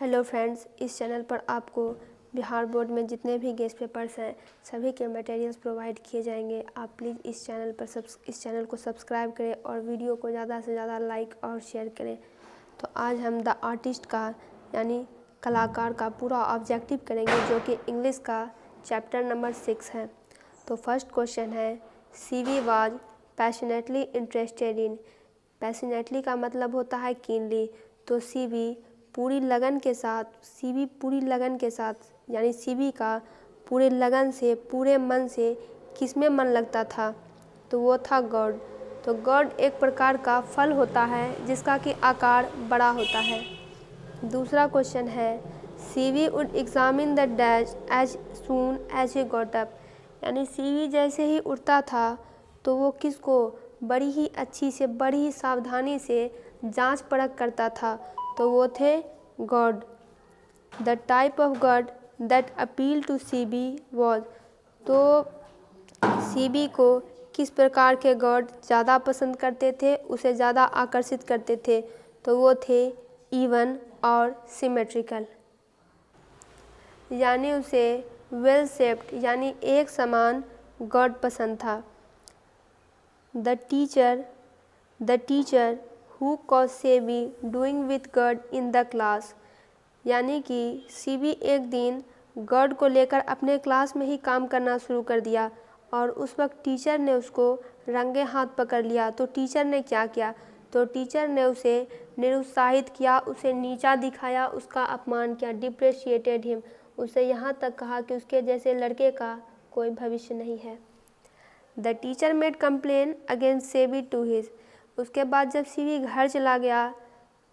Hello friends, इस channel पर आपको बिहार बोर्ड में जितने भी गेस्ट पेपर्स हैं सभी के मटेरियल्स प्रोवाइड किए जाएंगे। आप प्लीज़ इस चैनल को सब्सक्राइब करें और वीडियो को ज़्यादा से ज़्यादा लाइक और शेयर करें। तो आज हम द आर्टिस्ट का यानी कलाकार का पूरा ऑब्जेक्टिव करेंगे, जो कि इंग्लिश का चैप्टर नंबर 6 है। तो फर्स्ट क्वेश्चन है, CV was passionately interested in. Passionately का मतलब होता है कीनली, तो सीवी पूरी लगन के साथ यानी सीवी का पूरे लगन से पूरे मन से किस में मन लगता था, तो वो था गॉड। तो गॉड एक प्रकार का फल होता है जिसका कि आकार बड़ा होता है। दूसरा क्वेश्चन है, Seibei would examine the dash as soon as he got up. यानी सीवी जैसे ही उठता था तो वो किसको बड़ी ही अच्छी से बड़ी ही सावधानी से जांच परख करता था, तो वो थे gourd. The type of gourd that appeal to Seibei was. तो सीबी को किस प्रकार के गॉड ज़्यादा पसंद करते थे, उसे ज़्यादा आकर्षित करते थे, तो वो थे इवन और सिमेट्रिकल। यानी उसे वेल शेप्ड यानी एक समान गॉड पसंद था। The teacher who cause CB doing with God in the class. यानी कि सीबी एक दिन गॉड को लेकर अपने क्लास में ही काम करना शुरू कर दिया और उस वक्त टीचर ने उसको रंगे हाथ पकड़ लिया। तो टीचर ने क्या किया, तो टीचर ने उसे निरुत्साहित किया, उसे नीचा दिखाया, उसका अपमान किया, डिप्रेशिएटेड हिम। उसे यहाँ तक कहा कि उसके जैसे लड़के का कोई भविष्य नहीं है। The teacher made complain against Seibei to his. उसके बाद जब सीबी घर चला गया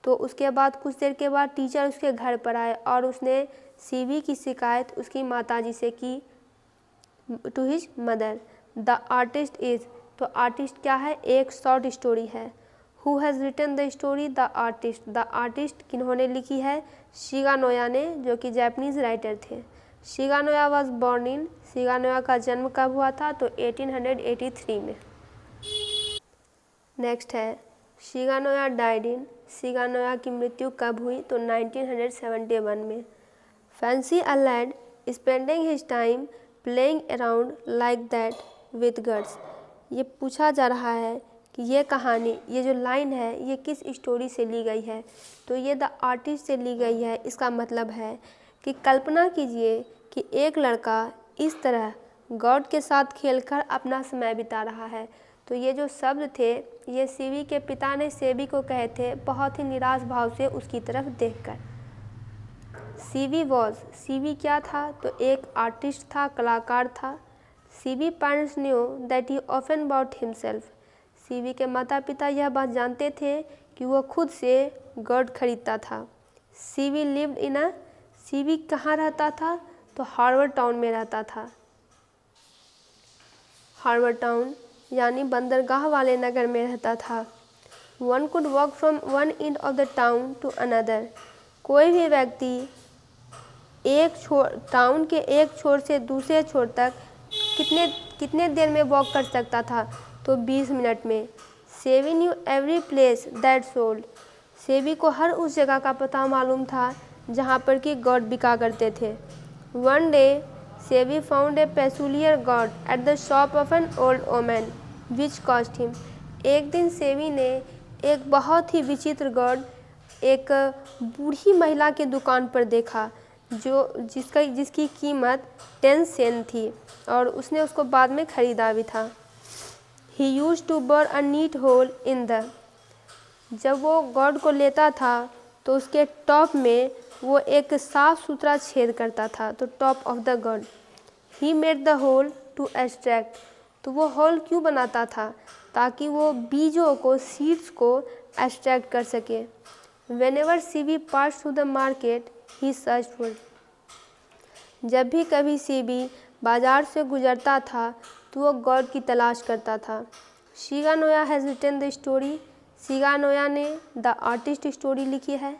तो उसके बाद कुछ देर के बाद टीचर उसके घर पर आए और उसने सीबी की शिकायत उसकी माताजी से की, to his mother. The artist is. तो आर्टिस्ट क्या है, एक शॉर्ट स्टोरी है। Who has written the story, the artist. The artist किन्होंने लिखी है, शिगानोया ने, जो कि जापानीज राइटर थे। शिगानोया वॉज बॉर्न इन। शिगानोया का जन्म कब हुआ था, तो 1883 में। नेक्स्ट है, शिगानोया डाइड इन। शिगानोया की मृत्यु कब हुई, तो 1971 में। Fancy a lad spending his time playing around like that with girls. ये पूछा जा रहा है कि ये कहानी, ये जो लाइन है, ये किस स्टोरी से ली गई है, तो ये द आर्टिस्ट से ली गई है। इसका मतलब है कि कल्पना कीजिए कि एक लड़का इस तरह गॉड के साथ खेलकर अपना समय बिता रहा है। तो ये जो शब्द थे, ये सीवी के पिता ने सेबी को कहे थे, बहुत ही निराश भाव से उसकी तरफ देखकर। CV was. सीवी क्या था, तो एक आर्टिस्ट था, कलाकार था। Seibei parents knew that he often bought himself. Seibei के माता पिता यह बात जानते थे कि वह खुद से गॉड खरीदता था। CV lived in a. CV कहाँ रहता था, तो हार्वर्ड टाउन में रहता था। हार्वर्ड टाउन यानी बंदरगाह वाले नगर में रहता था। One could walk from one end of the town to another. कोई भी व्यक्ति टाउन के एक छोर से दूसरे छोर तक कितने देर में वॉक कर सकता था, तो 20 मिनट में। सेवी new every place that sold. सेवी को हर उस जगह का पता मालूम था जहाँ पर कि गॉड बिका करते थे। वन डे सेवी found a peculiar God at the shop of an old woman which cost him. एक दिन सेवी ने एक बहुत ही विचित्र गॉड एक बूढ़ी महिला के दुकान पर देखा, जिसकी कीमत 10 सेंट थी और उसने उसको बाद में ख़रीदा भी था। He used to bore a neat hole in the. जब वो गॉड को लेता था तो उसके टॉप में वो एक साफ सुथरा छेद करता था, तो top of the gourd. He made the hole to extract. तो वो होल क्यों बनाता था, ताकि वो बीजों को, सीड्स को एक्सट्रैक्ट कर सके। Whenever CB pass through the market he search for. जब भी कभी सीबी बाजार से गुजरता था तो वो गॉड की तलाश करता था। शिगानोया हैज़ रिटन द स्टोरी। शिगानोया ने द आर्टिस्ट स्टोरी लिखी है।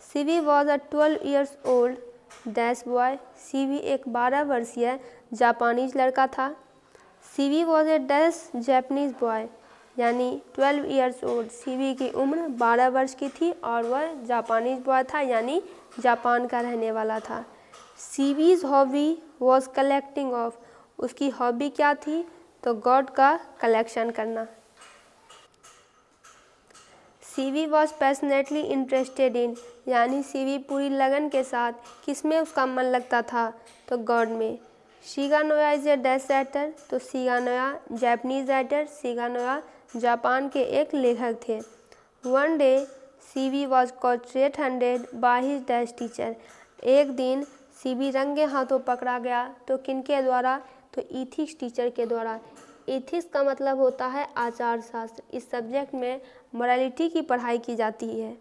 CB was a 12 years old dash boy. CB एक 12 वर्षीय जापानीज लड़का था। CB was a dash Japanese boy. यानी 12 ईयर्स ओल्ड। सीबी की उम्र 12 वर्ष की थी और वह जापानीज बॉय था, यानी जापान का रहने वाला था। सीबीज हॉबी वॉज कलेक्टिंग ऑफ। उसकी हॉबी क्या थी? तो गॉड का कलेक्शन करना। CB was passionately interested in, यानी सीबी पूरी लगन के साथ किस में उसका मन लगता था? तो गॉड में। Shiga Naoya is a dash writer. तो Shiga Naoya Japanese writer, Shiga Naoya Japan के एक लेखक थे। One day Seibei was caught red handed by his dash teacher. एक दिन सीबी रंगे हाथों पकड़ा गया। तो किनके द्वारा? तो इथिक्स टीचर के द्वारा। इथिक्स का मतलब होता है आचार शास्त्र। इस सब्जेक्ट में मोरालिटी की पढ़ाई की जाती है।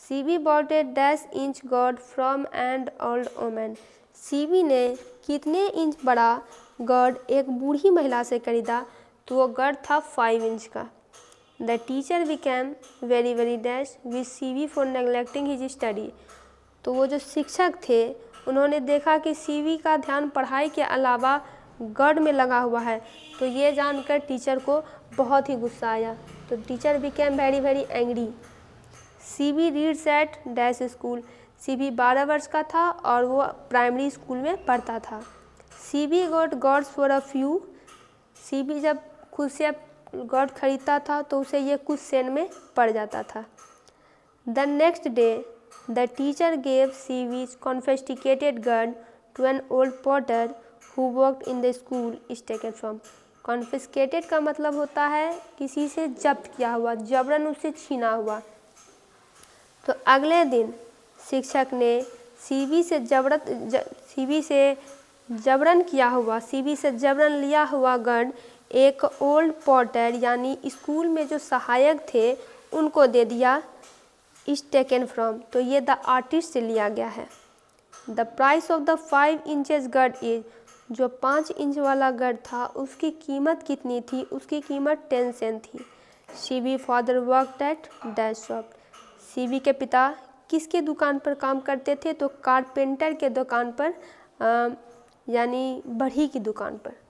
CB bot A dash inch God from and old women. CB ने कितने इंच बड़ा गॉड एक बूढ़ी महिला से खरीदा? तो वो गॉड था 5 इंच का। The teacher became very very dash with CB for neglecting his study. तो वो जो शिक्षक थे उन्होंने देखा कि सीबी का ध्यान पढ़ाई के अलावा गॉड में लगा हुआ है, तो ये जानकर टीचर को बहुत ही गुस्सा आया। तो teacher became very very angry. Seibei reads at dash school. Seibei 12 वर्ष का था और वो प्राइमरी स्कूल में पढ़ता था। Seibei got gourds for a few. Seibei जब खुद से गॉड खरीदता था तो उसे ये कुछ सेंट में पड़ जाता था। The next day the teacher gave Seibei's confiscated gourd to an old potter who worked in the school is taken from. Confiscated का मतलब होता है किसी से जब्त किया हुआ, जबरन उससे छीना हुआ। तो अगले दिन शिक्षक ने सीबी से जबरन किया हुआ, सीबी से जबरन लिया हुआ गन एक ओल्ड पॉटर यानी स्कूल में जो सहायक थे उनको दे दिया। इज टेकन फ्रॉम, तो ये द आर्टिस्ट से लिया गया है। The price of the 5 inches God is, जो 5 इंच वाला गड था उसकी कीमत कितनी थी? उसकी कीमत 10 सेंट थी। CB father worked eight dash shop. CB के पिता किसके दुकान पर काम करते थे? तो कारपेंटर के दुकान पर, यानी बढ़ई की दुकान पर।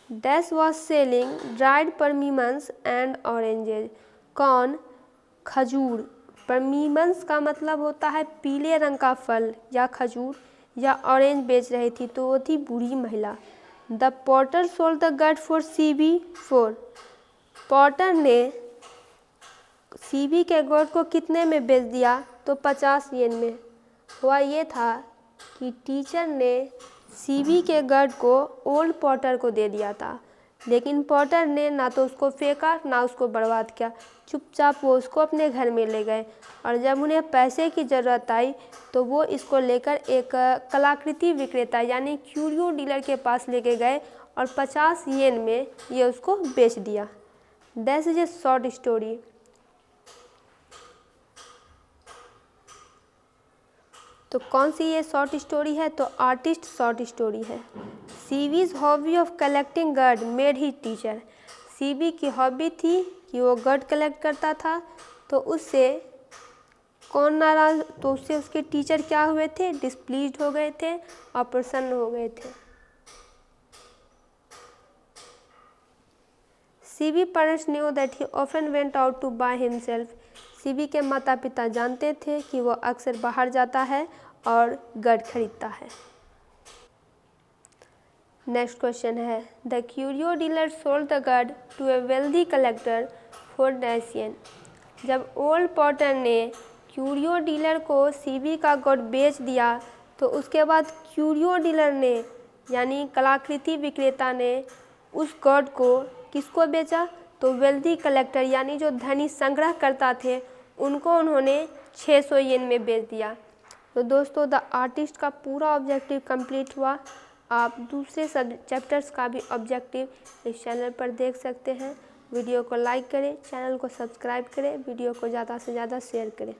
Dash was selling dried persimmons and oranges. कौन? खजूर। परमीमन्स का मतलब होता है पीले रंग का फल या खजूर, या ऑरेंज बेच रही थी, तो वो थी बूढ़ी महिला। द पॉटर सोल्ड द गड फॉर सीबी फॉर। पॉटर ने सीबी के गॉड को कितने में बेच दिया? तो 50 येन में। हुआ ये था कि टीचर ने सीबी के गॉड को ओल्ड पॉटर को दे दिया था, लेकिन पॉटर ने ना तो उसको फेंका ना उसको बर्बाद किया, चुपचाप वो उसको अपने घर में ले गए। और जब उन्हें पैसे की ज़रूरत आई तो वो इसको लेकर एक कलाकृति विक्रेता यानी क्यूरियो डीलर के पास लेके गए और 50 येन में ये उसको बेच दिया। That is a short story. तो कौन सी ये शॉर्ट स्टोरी है? तो आर्टिस्ट शॉर्ट स्टोरी है। Seibei's hobby of collecting gourd made he teacher. Seibei की हॉबी थी कि वो गॉड कलेक्ट करता था, तो उससे कौन नाराज? तो उससे उसके टीचर क्या हुए थे? डिस्प्लीज्ड हो गए थे और प्रसन्न हो गए थे। Seibei parents knew that he often went out to buy himself. Seibei के माता पिता जानते थे कि वो अक्सर बाहर जाता है और गॉड खरीदता है। नेक्स्ट क्वेश्चन है, the curio dealer sold the god to a wealthy collector for dash yen. जब ओल्ड पॉटर ने क्यूरियो डीलर को सीबी का गॉड बेच दिया तो उसके बाद क्यूरियो डीलर ने यानी कलाकृति विक्रेता ने उस गॉड को किसको बेचा? तो वेल्दी कलेक्टर यानी जो धनी संग्रह करता थे उनको उन्होंने 600 येन में बेच दिया। तो दोस्तों द आर्टिस्ट का पूरा ऑब्जेक्टिव कंप्लीट हुआ। आप दूसरे सब चैप्टर्स का भी ऑब्जेक्टिव इस चैनल पर देख सकते हैं। वीडियो को लाइक करें, चैनल को सब्सक्राइब करें, वीडियो को ज़्यादा से ज़्यादा शेयर करें।